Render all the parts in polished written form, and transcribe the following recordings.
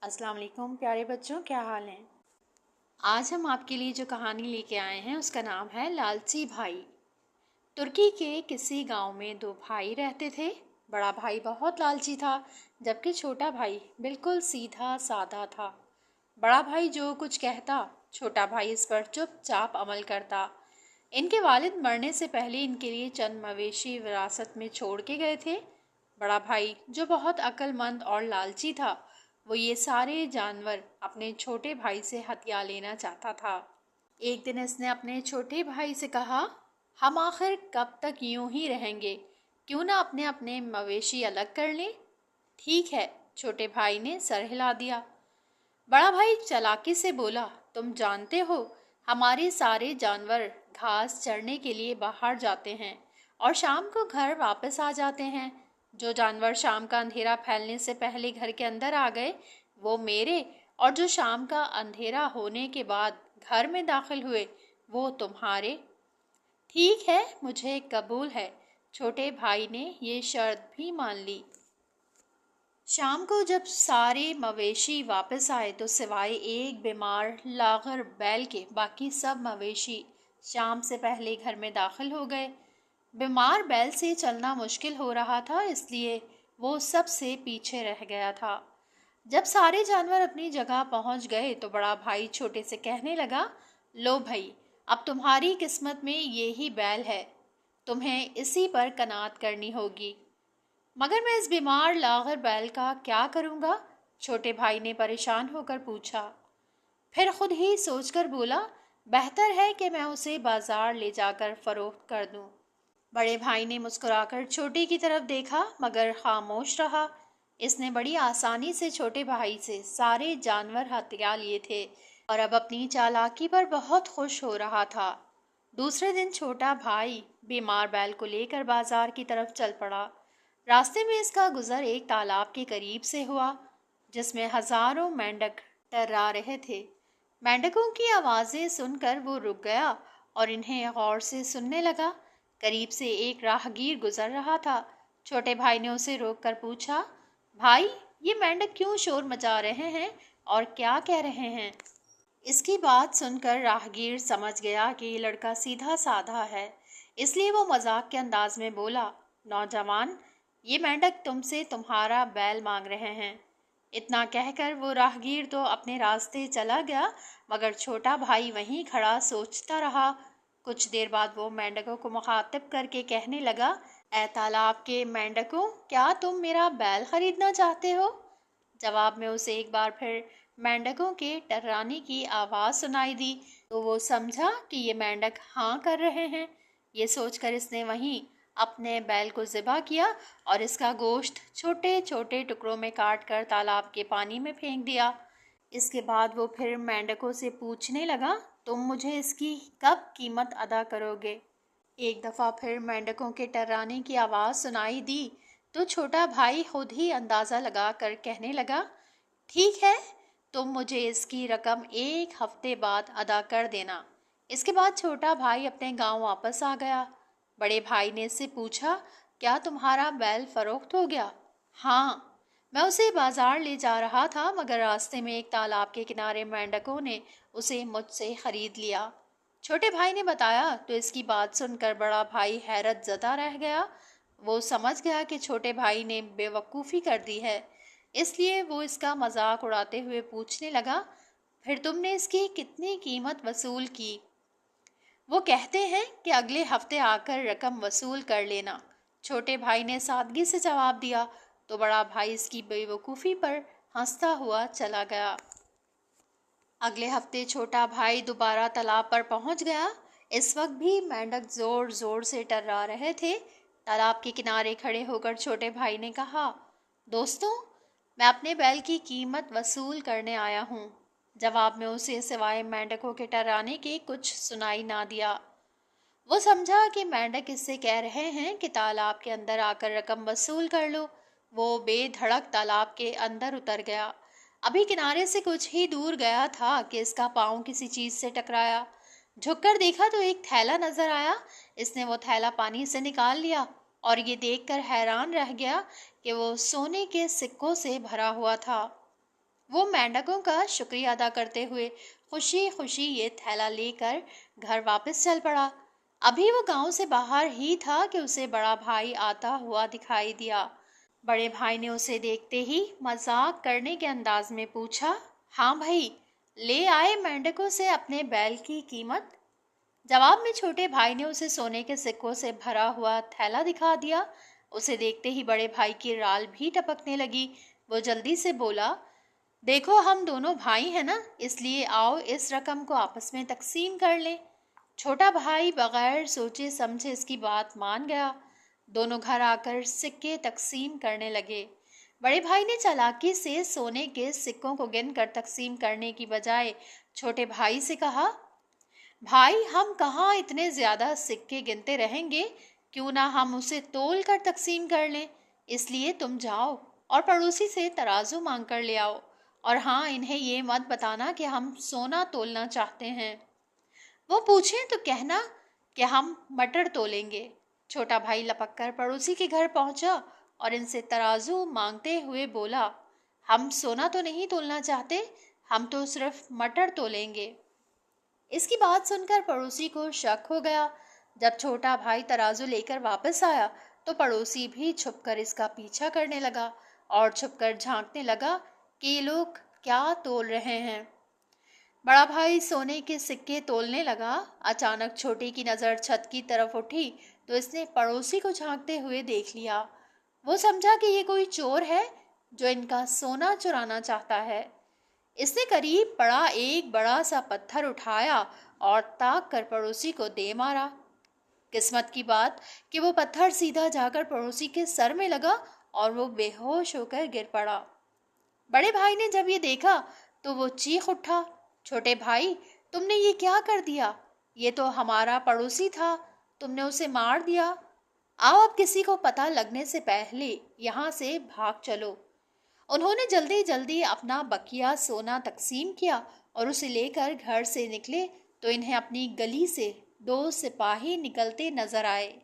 अस्सलाम वालेकुम प्यारे बच्चों, क्या हाल है। आज हम आपके लिए जो कहानी लेके आए हैं उसका नाम है लालची भाई। तुर्की के किसी गांव में दो भाई रहते थे। बड़ा भाई बहुत लालची था, जबकि छोटा भाई बिल्कुल सीधा साधा था। बड़ा भाई जो कुछ कहता, छोटा भाई इस पर चुपचाप अमल करता। इनके वालिद मरने से पहले इनके लिए चंद मवेशी विरासत में छोड़ के गए थे। बड़ा भाई जो बहुत अक्लमंद और लालची था, वो ये सारे जानवर अपने छोटे भाई से हथिया लेना चाहता था। एक दिन इसने अपने छोटे भाई से कहा, हम आखिर कब तक यूं ही रहेंगे, क्यों ना अपने अपने मवेशी अलग कर लें। ठीक है, छोटे भाई ने सर हिला दिया। बड़ा भाई चालाकी से बोला, तुम जानते हो हमारे सारे जानवर घास चरने के लिए बाहर जाते हैं और शाम को घर वापस आ जाते हैं। जो जानवर शाम का अंधेरा फैलने से पहले घर के अंदर आ गए वो मेरे, और जो शाम का अंधेरा होने के बाद घर में दाखिल हुए वो तुम्हारे। ठीक है, मुझे कबूल है। छोटे भाई ने ये शर्त भी मान ली। शाम को जब सारे मवेशी वापस आए तो सिवाय एक बीमार लागर बैल के बाकी सब मवेशी शाम से पहले घर में दाखिल हो गए। बीमार बैल से चलना मुश्किल हो रहा था, इसलिए वो सबसे पीछे रह गया था। जब सारे जानवर अपनी जगह पहुंच गए तो बड़ा भाई छोटे से कहने लगा, लो भाई, अब तुम्हारी किस्मत में ये ही बैल है, तुम्हें इसी पर कनात करनी होगी। मगर मैं इस बीमार लागर बैल का क्या करूँगा? छोटे भाई ने परेशान होकर पूछा। फिर खुद ही सोचकर बोला, बेहतर है कि मैं उसे बाजार ले जाकर फरोख्त कर दूं। बड़े भाई ने मुस्कुराकर छोटे की तरफ देखा मगर खामोश रहा। इसने बड़ी आसानी से छोटे भाई से सारे जानवर हथिया लिए थे और अब अपनी चालाकी पर बहुत खुश हो रहा था। दूसरे दिन छोटा भाई बीमार बैल को लेकर बाजार की तरफ चल पड़ा। रास्ते में इसका गुजर एक तालाब के करीब से हुआ जिसमें हजारों मेंढक टर्रा रहे थे। मेंढकों की आवाज़ें सुनकर वो रुक गया और इन्हें गौर से सुनने लगा। करीब से एक राहगीर गुजर रहा था। छोटे भाई ने उसे रोककर पूछा, भाई, ये मेंढक क्यों शोर मचा रहे हैं और क्या कह रहे हैं? इसकी बात सुनकर राहगीर समझ गया कि ये लड़का सीधा साधा है, इसलिए वो मजाक के अंदाज में बोला, नौजवान, ये मेंढक तुमसे तुम्हारा बैल मांग रहे हैं। इतना कहकर वो राहगीर तो अपने रास्ते चला गया, मगर छोटा भाई वहीं खड़ा सोचता रहा। कुछ देर बाद वो मेंढकों को मुखातिब करके कहने लगा, ए तालाब के मेंढकों, क्या तुम मेरा बैल खरीदना चाहते हो? जवाब में उसे एक बार फिर मेंढकों के टर्राने की आवाज़ सुनाई दी तो वो समझा कि ये मेंढक हाँ कर रहे हैं। ये सोचकर इसने वहीं अपने बैल को ज़िबा किया और इसका गोश्त छोटे छोटे टुकड़ों में काट कर तालाब के पानी में फेंक दिया। इसके बाद वो फिर मेंढकों से पूछने लगा, तुम मुझे इसकी कब कीमत अदा करोगे? एक दफ़ा फिर मेंढकों के टर्राने की आवाज़ सुनाई दी तो छोटा भाई खुद ही अंदाज़ा लगा कर कहने लगा, ठीक है, तुम मुझे इसकी रकम एक हफ्ते बाद अदा कर देना। इसके बाद छोटा भाई अपने गांव वापस आ गया। बड़े भाई ने इससे पूछा, क्या तुम्हारा बैल फरोख्त हो गया? हाँ, मैं उसे बाजार ले जा रहा था मगर रास्ते में एक तालाब के किनारे मेंढकों ने उसे मुझसे खरीद लिया। छोटे भाई ने बताया तो इसकी बात सुनकर बड़ा भाई हैरत ज़दा रह गया। वो समझ गया कि छोटे भाई ने बेवकूफ़ी कर दी है, इसलिए वो इसका मजाक उड़ाते हुए पूछने लगा, फिर तुमने इसकी कितनी कीमत वसूल की? वो कहते हैं कि अगले हफ्ते आकर रकम वसूल कर लेना। छोटे भाई ने सादगी से जवाब दिया तो बड़ा भाई इसकी बेवकूफ़ी पर हंसता हुआ चला गया। अगले हफ्ते छोटा भाई दोबारा तालाब पर पहुंच गया। इस वक्त भी मेंढक जोर जोर से टर्रा रहे थे। तालाब के किनारे खड़े होकर छोटे भाई ने कहा, दोस्तों, मैं अपने बैल की कीमत वसूल करने आया हूँ। जवाब में उसे सिवाय मेंढकों के टर्राने के कुछ सुनाई ना दिया। वो समझा कि मेंढक इससे कह रहे हैं कि तालाब के अंदर आकर रकम वसूल कर लो। वो बेधड़क तालाब के अंदर उतर गया। अभी किनारे से कुछ ही दूर गया था कि इसका पाँव किसी चीज़ से टकराया। झुककर देखा तो एक थैला नजर आया। इसने वो थैला पानी से निकाल लिया और ये देखकर हैरान रह गया कि वो सोने के सिक्कों से भरा हुआ था। वो मेंढकों का शुक्रिया अदा करते हुए खुशी खुशी ये थैला लेकर घर वापस चल पड़ा। अभी वो गांव से बाहर ही था कि उसे बड़ा भाई आता हुआ दिखाई दिया। बड़े भाई ने उसे देखते ही मजाक करने के अंदाज में पूछा, हाँ भाई, ले आए मेंढकों से अपने बैल की कीमत? जवाब में छोटे भाई ने उसे सोने के सिक्कों से भरा हुआ थैला दिखा दिया। उसे देखते ही बड़े भाई की राल भी टपकने लगी। वो जल्दी से बोला, देखो हम दोनों भाई हैं ना, इसलिए आओ इस रकम को आपस में तकसीम कर लें। छोटा भाई बगैर सोचे समझे इसकी बात मान गया। दोनों घर आकर सिक्के तकसीम करने लगे। बड़े भाई ने चालाकी से सोने के सिक्कों को गिनकर तकसीम करने की बजाय छोटे भाई से कहा, भाई हम कहाँ इतने ज्यादा सिक्के गिनते रहेंगे, क्यों ना हम उसे तोल कर तकसीम कर लें। इसलिए तुम जाओ और पड़ोसी से तराजू मांग कर ले आओ, और हाँ, इन्हें ये मत बताना कि हम सोना तोलना चाहते हैं। वो पूछें तो कहना कि हम मटर तोलेंगे। छोटा भाई लपक कर पड़ोसी के घर पहुंचा और इनसे तराजू मांगते हुए बोला, हम सोना तो नहीं तोलना चाहते, हम तो सिर्फ मटर तोलेंगे। इसकी बात सुनकर पड़ोसी को शक हो गया। जब छोटा भाई तराजू लेकर वापस आया तो पड़ोसी भी छुपकर इसका पीछा करने लगा और छुपकर झांकने लगा कि ये लोग क्या तोल रहे हैं। बड़ा भाई सोने के सिक्के तोलने लगा। अचानक छोटे की नज़र छत की तरफ उठी तो इसने पड़ोसी को झांकते हुए देख लिया। वो समझा कि ये कोई चोर है जो इनका सोना चुराना चाहता है। इसने करीब पड़ा एक बड़ा सा पत्थर उठाया और ताक कर पड़ोसी को दे मारा। किस्मत की बात कि वो पत्थर सीधा जाकर पड़ोसी के सर में लगा और वो बेहोश होकर गिर पड़ा। बड़े भाई ने जब ये देखा तो वो चीख उठा, छोटे भाई, तुमने ये क्या कर दिया? ये तो हमारा पड़ोसी था, तुमने उसे मार दिया। आओ अब किसी को पता लगने से पहले यहाँ से भाग चलो। उन्होंने जल्दी जल्दी अपना बकिया सोना तकसीम किया और उसे लेकर घर से निकले तो इन्हें अपनी गली से दो सिपाही निकलते नजर आए।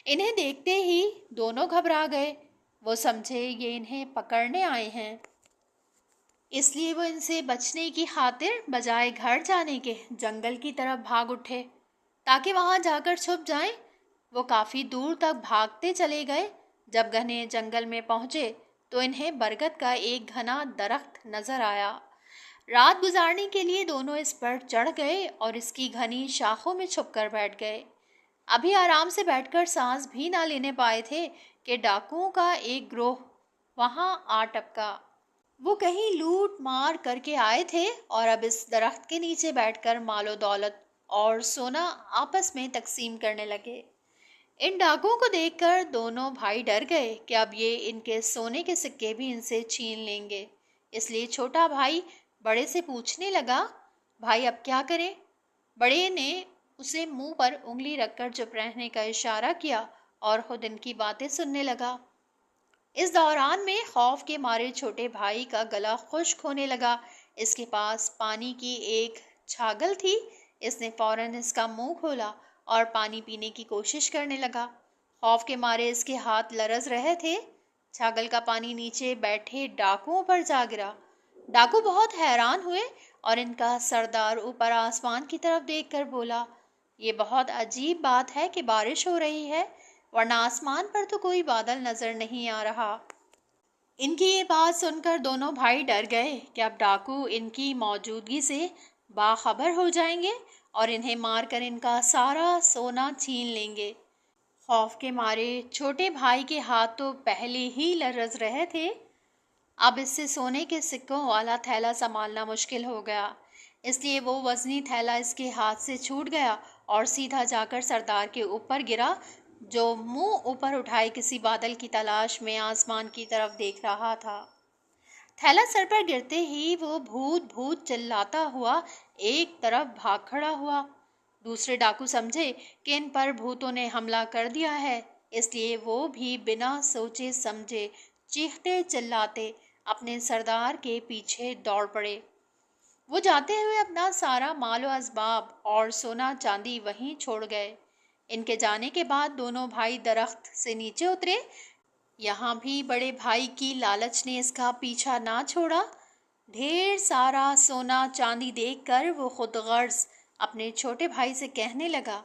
इन्हें देखते ही दोनों घबरा गए। वो समझे ये इन्हें पकड़ने आए हैं, इसलिए वो इनसे बचने की खातिर बजाय घर जाने के जंगल की तरफ भाग उठे ताकि वहां जाकर छुप जाएं। वो काफी दूर तक भागते चले गए। जब घने जंगल में पहुंचे तो इन्हें बरगद का एक घना दरख्त नजर आया। रात गुजारने के लिए दोनों इस पर चढ़ गए और इसकी घनी शाखों में छुपकर बैठ गए। अभी आराम से बैठकर सांस भी ना लेने पाए थे कि डाकुओं का एक ग्रोह वहां आ टपका। वो कहीं लूट मार करके आए थे और अब इस दरख्त के नीचे बैठकर मालो दौलत और सोना आपस में तकसीम करने लगे। इन डाकुओं को देखकर दोनों भाई डर गए कि अब ये इनके सोने के सिक्के भी इनसे छीन लेंगे। इसलिए छोटा भाई बड़े से पूछने लगा, भाई अब क्या करें? बड़े ने उसे मुंह पर उंगली रखकर चुप रहने का इशारा किया और खुद इनकी बातें सुनने लगा। इस दौरान में खौफ के मारे छोटे भाई का गला खुश्क होने लगा। इसके पास पानी की एक छागल थी। इसने फौरन इसका मुंह खोला और पानी पीने की कोशिश करने लगा। खौफ के मारे इसके हाथ लरज रहे थे। छागल का पानी नीचे बैठे डाकुओं पर जा गिरा। डाकू बहुत हैरान हुए और इनका सरदार ऊपर आसमान की तरफ देखकर बोला, ये बहुत अजीब बात है कि बारिश हो रही है, वरना आसमान पर तो कोई बादल नजर नहीं आ रहा। इनकी ये बात सुनकर दोनों भाई डर गए कि अब डाकू इनकी मौजूदगी से बाखबर हो जाएंगे और इन्हें मारकर इनका सारा सोना छीन लेंगे। खौफ के मारे छोटे भाई के हाथ तो पहले ही लरज रहे थे। अब इससे सोने के सिक्कों वाला थैला संभालना मुश्किल हो गया। इसलिए वो वजनी थैला इसके हाथ से छूट गया और सीधा जाकर सरदार के ऊपर गिरा, जो मुंह ऊपर उठाए किसी बादल की तलाश में आसमान की तरफ देख रहा था। थैला सर पर गिरते ही वो भूत भूत चिल्लाता हुआ एक तरफ भाग खड़ा हुआ। दूसरे डाकू समझे कि इन पर भूतों ने हमला कर दिया है, इसलिए वो भी बिना सोचे समझे चीखते चिल्लाते अपने सरदार के पीछे दौड़ पड़े। वो जाते हुए अपना सारा मालो असबाब और सोना चांदी वहीं छोड़ गए। इनके जाने के बाद दोनों भाई दरख्त से नीचे उतरे। यहाँ भी बड़े भाई की लालच ने इसका पीछा ना छोड़ा। ढेर सारा सोना चांदी देखकर वो खुद गर्ज अपने छोटे भाई से कहने लगा,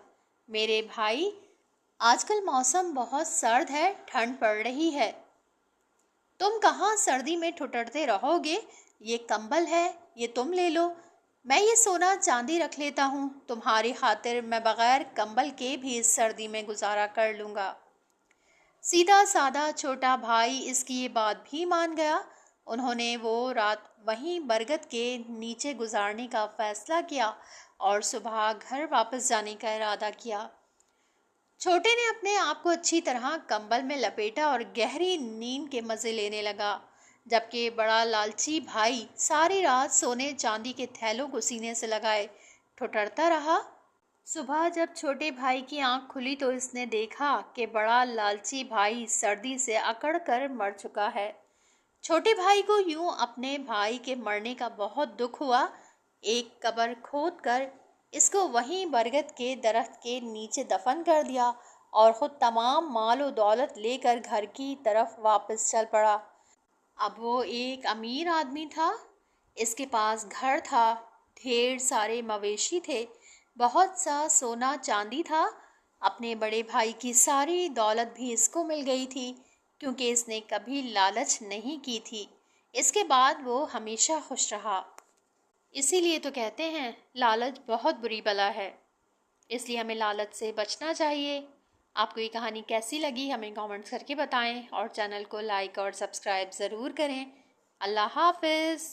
मेरे भाई, आजकल मौसम बहुत सर्द है, ठंड पड़ रही है। तुम कहाँ सर्दी में ठुठरते रहोगे? ये कंबल है, ये तुम ले लो। मैं ये सोना चांदी रख लेता हूँ, तुम्हारी खातिर मैं बगैर कंबल के भी इस सर्दी में गुजारा कर लूँगा। सीधा साधा छोटा भाई इसकी ये बात भी मान गया। उन्होंने वो रात वहीं बरगद के नीचे गुजारने का फैसला किया और सुबह घर वापस जाने का इरादा किया। छोटे ने अपने आप को अच्छी तरह कंबल में लपेटा और गहरी नींद के मजे लेने लगा, जबकि बड़ा लालची भाई सारी रात सोने चांदी के थैलों को सीने से लगाए ठुठरता रहा। सुबह जब छोटे भाई की आंख खुली तो इसने देखा कि बड़ा लालची भाई सर्दी से अकड़ कर मर चुका है। छोटे भाई को यूं अपने भाई के मरने का बहुत दुख हुआ। एक कब्र खोद कर इसको वहीं बरगद के दरख्त के नीचे दफन कर दिया और खुद तमाम माल और दौलत लेकर घर की तरफ वापस चल पड़ा। अब वो एक अमीर आदमी था। इसके पास घर था, ढेर सारे मवेशी थे, बहुत सा सोना चांदी था। अपने बड़े भाई की सारी दौलत भी इसको मिल गई थी, क्योंकि इसने कभी लालच नहीं की थी। इसके बाद वो हमेशा खुश रहा। इसीलिए तो कहते हैं लालच बहुत बुरी बला है, इसलिए हमें लालच से बचना चाहिए। आपको ये कहानी कैसी लगी हमें कमेंट्स करके बताएं और चैनल को लाइक और सब्सक्राइब ज़रूर करें। अल्लाह हाफ़िज़।